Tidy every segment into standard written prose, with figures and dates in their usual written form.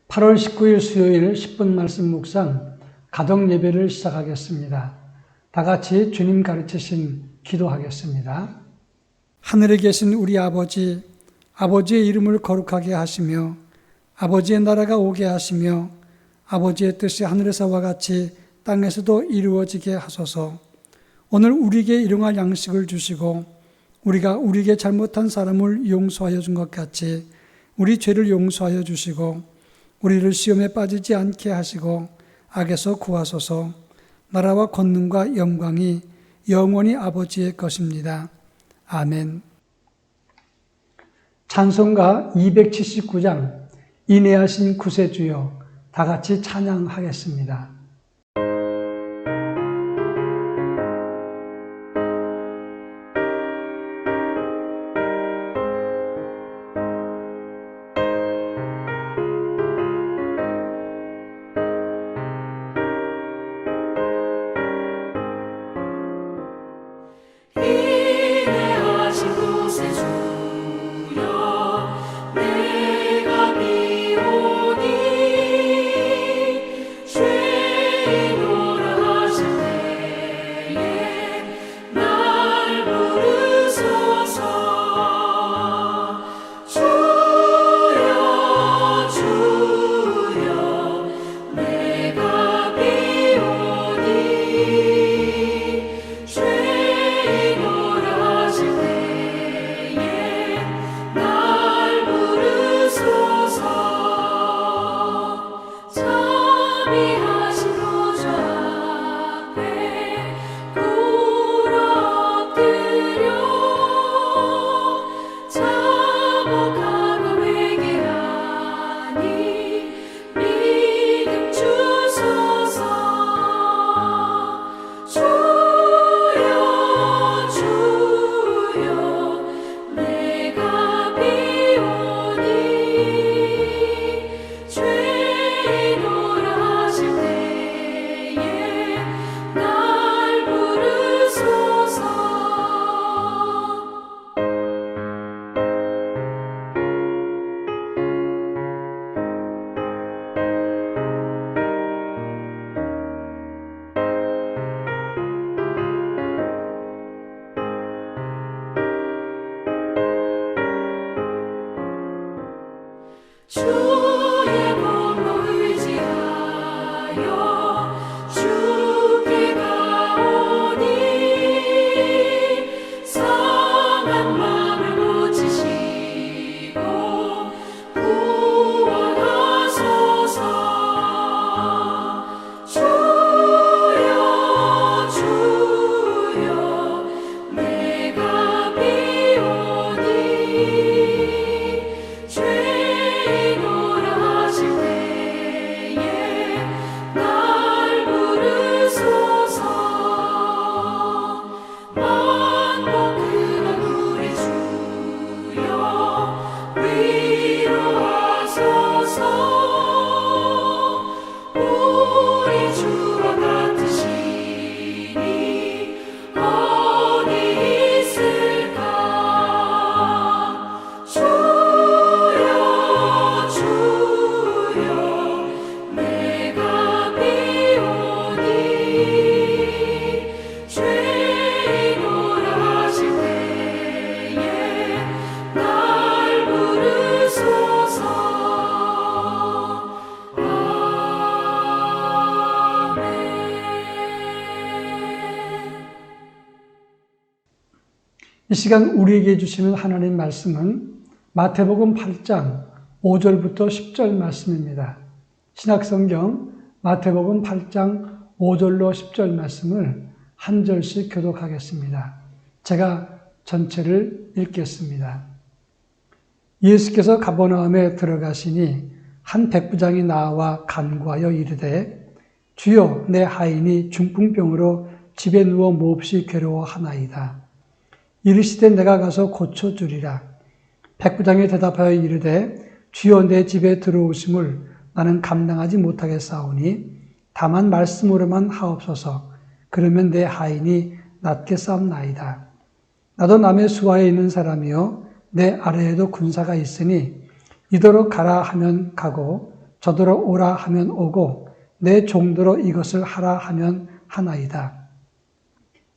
8월 19일 수요일 10분 말씀 묵상 가정 예배를 시작하겠습니다. 다 같이 주님 가르치신 기도하겠습니다. 하늘에 계신 우리 아버지, 아버지의 이름을 거룩하게 하시며 아버지의 나라가 오게 하시며 아버지의 뜻이 하늘에서와 같이 땅에서도 이루어지게 하소서. 오늘 우리에게 일용할 양식을 주시고 우리가 우리에게 잘못한 사람을 용서하여 준 것 같이 우리 죄를 용서하여 주시고 우리를 시험에 빠지지 않게 하시고 악에서 구하소서. 나라와 권능과 영광이 영원히 아버지의 것입니다. 아멘. 찬송가 279장 인애하신 구세주여, 다 같이 찬양하겠습니다. 이 시간 우리에게 주시는 하나님 말씀은 마태복음 8장 5절부터 10절 말씀입니다. 신약성경 마태복음 8장 5절로 10절 말씀을 한 절씩 교독하겠습니다. 제가 전체를 읽겠습니다. 예수께서 가버나움에 들어가시니 한 백부장이 나와 간구하여 이르되 주여, 내 하인이 중풍병으로 집에 누워 몹시 괴로워하나이다. 이르시되 내가 가서 고쳐주리라. 백부장이 대답하여 이르되 주여, 내 집에 들어오심을 나는 감당하지 못하겠사오니 다만 말씀으로만 하옵소서. 그러면 내 하인이 낫겠사옵나이다. 나도 남의 수하에 있는 사람이요 내 아래에도 군사가 있으니 이더러 가라 하면 가고 저더러 오라 하면 오고 내 종더러 이것을 하라 하면 하나이다.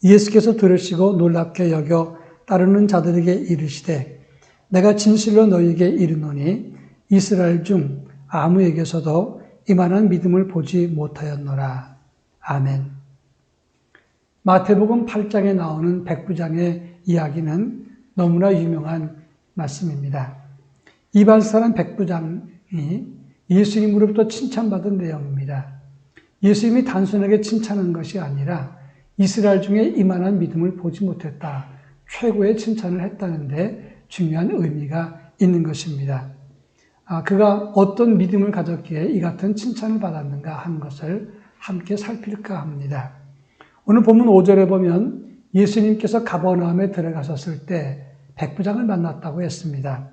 예수께서 들으시고 놀랍게 여겨 따르는 자들에게 이르시되 내가 진실로 너희에게 이르노니 이스라엘 중 아무에게서도 이만한 믿음을 보지 못하였노라. 아멘. 마태복음 8장에 나오는 백부장의 이야기는 너무나 유명한 말씀입니다. 이발사란 백부장이 예수님으로부터 칭찬받은 내용입니다. 예수님이 단순하게 칭찬한 것이 아니라 이스라엘 중에 이만한 믿음을 보지 못했다. 최고의 칭찬을 했다는데 중요한 의미가 있는 것입니다. 그가 어떤 믿음을 가졌기에 이 같은 칭찬을 받았는가 하는 것을 함께 살필까 합니다. 오늘 본문 5절에 보면 예수님께서 가버나움에 들어가셨을 때 백부장을 만났다고 했습니다.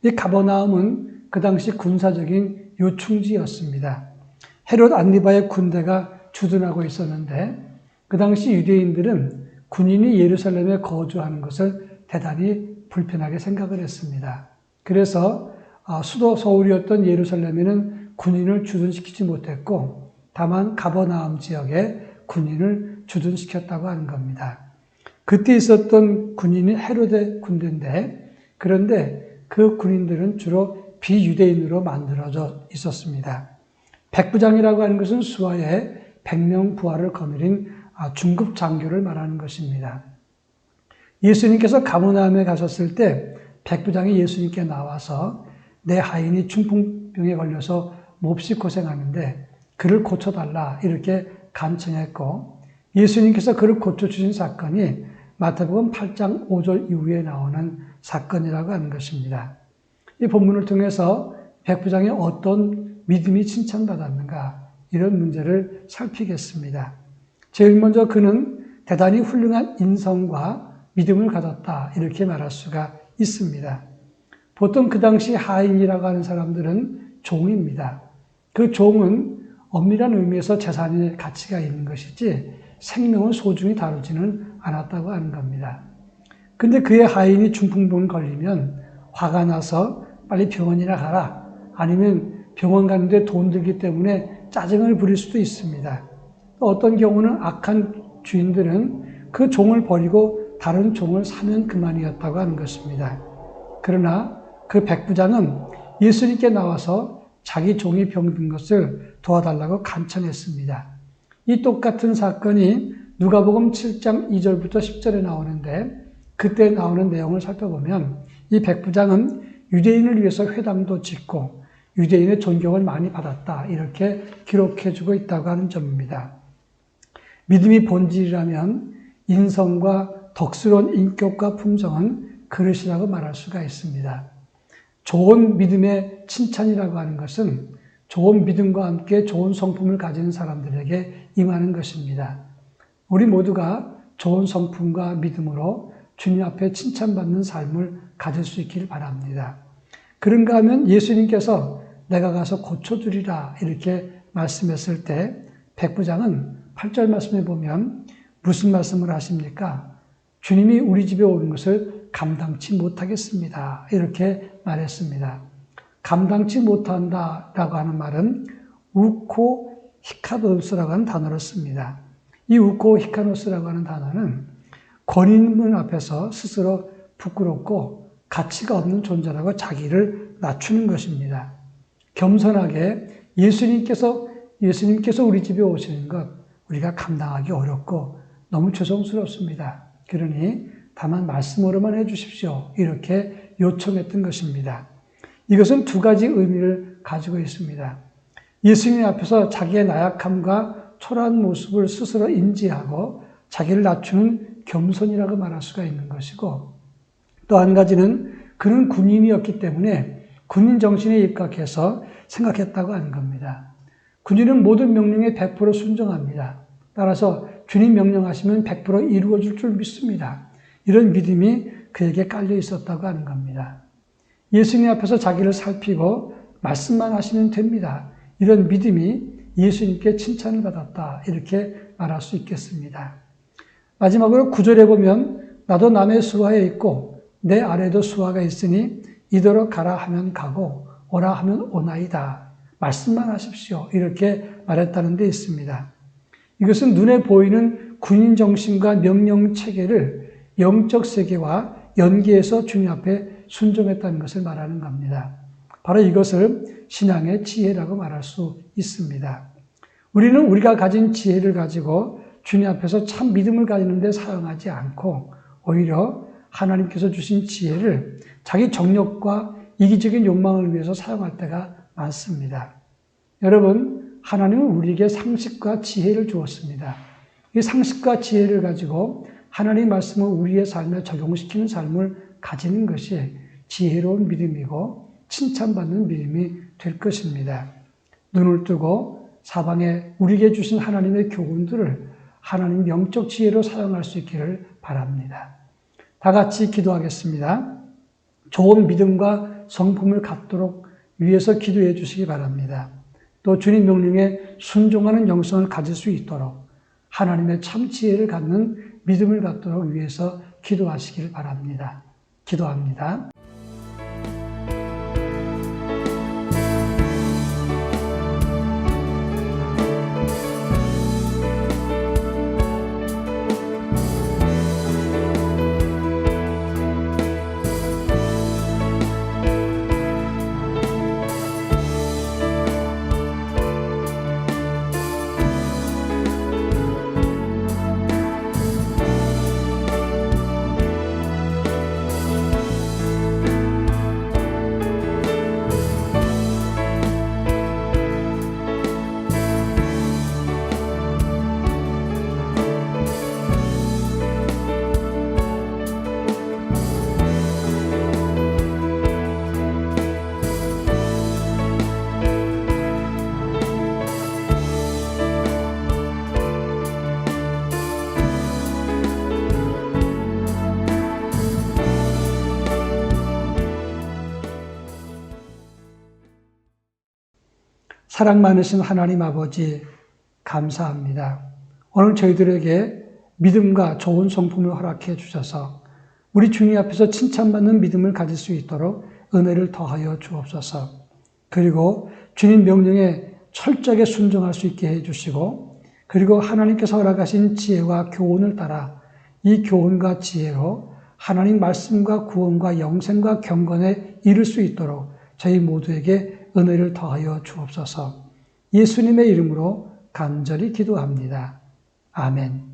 이 가버나움은 그 당시 군사적인 요충지였습니다. 헤롯 안리바의 군대가 주둔하고 있었는데 그 당시 유대인들은 군인이 예루살렘에 거주하는 것을 대단히 불편하게 생각을 했습니다. 그래서 수도 서울이었던 예루살렘에는 군인을 주둔시키지 못했고 다만 가버나움 지역에 군인을 주둔시켰다고 하는 겁니다. 그때 있었던 군인이 헤롯의 군대인데 그런데 그 군인들은 주로 비유대인으로 만들어져 있었습니다. 백부장이라고 하는 것은 수하에 100명 부하를 거느린 중급 장교를 말하는 것입니다. 예수님께서 가버나움에 가셨을 때 백부장이 예수님께 나와서 내 하인이 중풍병에 걸려서 몹시 고생하는데 그를 고쳐달라 이렇게 간청했고 예수님께서 그를 고쳐주신 사건이 마태복음 8장 5절 이후에 나오는 사건이라고 하는 것입니다. 이 본문을 통해서 백부장이 어떤 믿음이 칭찬받았는가 이런 문제를 살피겠습니다. 제일 먼저 그는 대단히 훌륭한 인성과 믿음을 가졌다 이렇게 말할 수가 있습니다. 보통 그 당시 하인이라고 하는 사람들은 종입니다. 그 종은 엄밀한 의미에서 재산의 가치가 있는 것이지 생명을 소중히 다루지는 않았다고 하는 겁니다. 근데 그의 하인이 중풍병에 걸리면 화가 나서 빨리 병원이나 가라 아니면 병원 가는데 돈 들기 때문에 짜증을 부릴 수도 있습니다. 어떤 경우는 악한 주인들은 그 종을 버리고 다른 종을 사면 그만이었다고 하는 것입니다. 그러나 그 백부장은 예수님께 나와서 자기 종이 병든 것을 도와달라고 간청했습니다. 이 똑같은 사건이 누가복음 7장 2절부터 10절에 나오는데 그때 나오는 내용을 살펴보면 이 백부장은 유대인을 위해서 회당도 짓고 유대인의 존경을 많이 받았다 이렇게 기록해주고 있다고 하는 점입니다. 믿음이 본질이라면 인성과 덕스러운 인격과 품성은 그릇이라고 말할 수가 있습니다. 좋은 믿음의 칭찬이라고 하는 것은 좋은 믿음과 함께 좋은 성품을 가진 사람들에게 임하는 것입니다. 우리 모두가 좋은 성품과 믿음으로 주님 앞에 칭찬받는 삶을 가질 수 있기를 바랍니다. 그런가 하면 예수님께서 내가 가서 고쳐주리라 이렇게 말씀했을 때 백부장은 8절 말씀에 보면 무슨 말씀을 하십니까? 주님이 우리 집에 오는 것을 감당치 못하겠습니다. 이렇게 말했습니다. 감당치 못한다라고 하는 말은 우코 히카노스라고 하는 단어를 씁니다. 이 우코 히카노스라고 하는 단어는 권위있는 앞에서 스스로 부끄럽고 가치가 없는 존재라고 자기를 낮추는 것입니다. 겸손하게 예수님께서 우리 집에 오시는 것 우리가 감당하기 어렵고 너무 죄송스럽습니다. 그러니 다만 말씀으로만 해주십시오. 이렇게 요청했던 것입니다. 이것은 두 가지 의미를 가지고 있습니다. 예수님 앞에서 자기의 나약함과 초라한 모습을 스스로 인지하고 자기를 낮추는 겸손이라고 말할 수가 있는 것이고 또 한 가지는 그는 군인이었기 때문에 군인 정신에 입각해서 생각했다고 하는 겁니다. 군인은 모든 명령에 100% 순종합니다. 따라서 주님 명령하시면 100% 이루어질 줄 믿습니다. 이런 믿음이 그에게 깔려 있었다고 하는 겁니다. 예수님 앞에서 자기를 살피고 말씀만 하시면 됩니다. 이런 믿음이 예수님께 칭찬을 받았다. 이렇게 말할 수 있겠습니다. 마지막으로 9절에 보면 나도 남의 수하에 있고 내 아래도 수하가 있으니 이더러 가라 하면 가고 오라 하면 오나이다. 말씀만 하십시오. 이렇게 말했다는 데 있습니다. 이것은 눈에 보이는 군인 정신과 명령 체계를 영적 세계와 연계해서 주님 앞에 순종했다는 것을 말하는 겁니다. 바로 이것을 신앙의 지혜라고 말할 수 있습니다. 우리는 우리가 가진 지혜를 가지고 주님 앞에서 참 믿음을 가지는 데 사용하지 않고 오히려 하나님께서 주신 지혜를 자기 정욕과 이기적인 욕망을 위해서 사용할 때가 많습니다. 여러분, 하나님은 우리에게 상식과 지혜를 주었습니다. 이 상식과 지혜를 가지고 하나님의 말씀을 우리의 삶에 적용시키는 삶을 가지는 것이 지혜로운 믿음이고 칭찬받는 믿음이 될 것입니다. 눈을 뜨고 사방에 우리에게 주신 하나님의 교훈들을 하나님 영적 지혜로 사용할 수 있기를 바랍니다. 다 같이 기도하겠습니다. 좋은 믿음과 성품을 갖도록 위해서 기도해 주시기 바랍니다. 또 주님 명령에 순종하는 영성을 가질 수 있도록 하나님의 참 지혜를 갖는 믿음을 갖도록 위해서 기도하시길 바랍니다. 기도합니다. 사랑 많으신 하나님 아버지 감사합니다. 오늘 저희들에게 믿음과 좋은 성품을 허락해 주셔서 우리 주님 앞에서 칭찬받는 믿음을 가질 수 있도록 은혜를 더하여 주옵소서. 그리고 주님 명령에 철저하게 순종할 수 있게 해주시고 그리고 하나님께서 허락하신 지혜와 교훈을 따라 이 교훈과 지혜로 하나님 말씀과 구원과 영생과 경건에 이를 수 있도록 저희 모두에게 은혜를 더하여 주옵소서. 예수님의 이름으로 간절히 기도합니다. 아멘.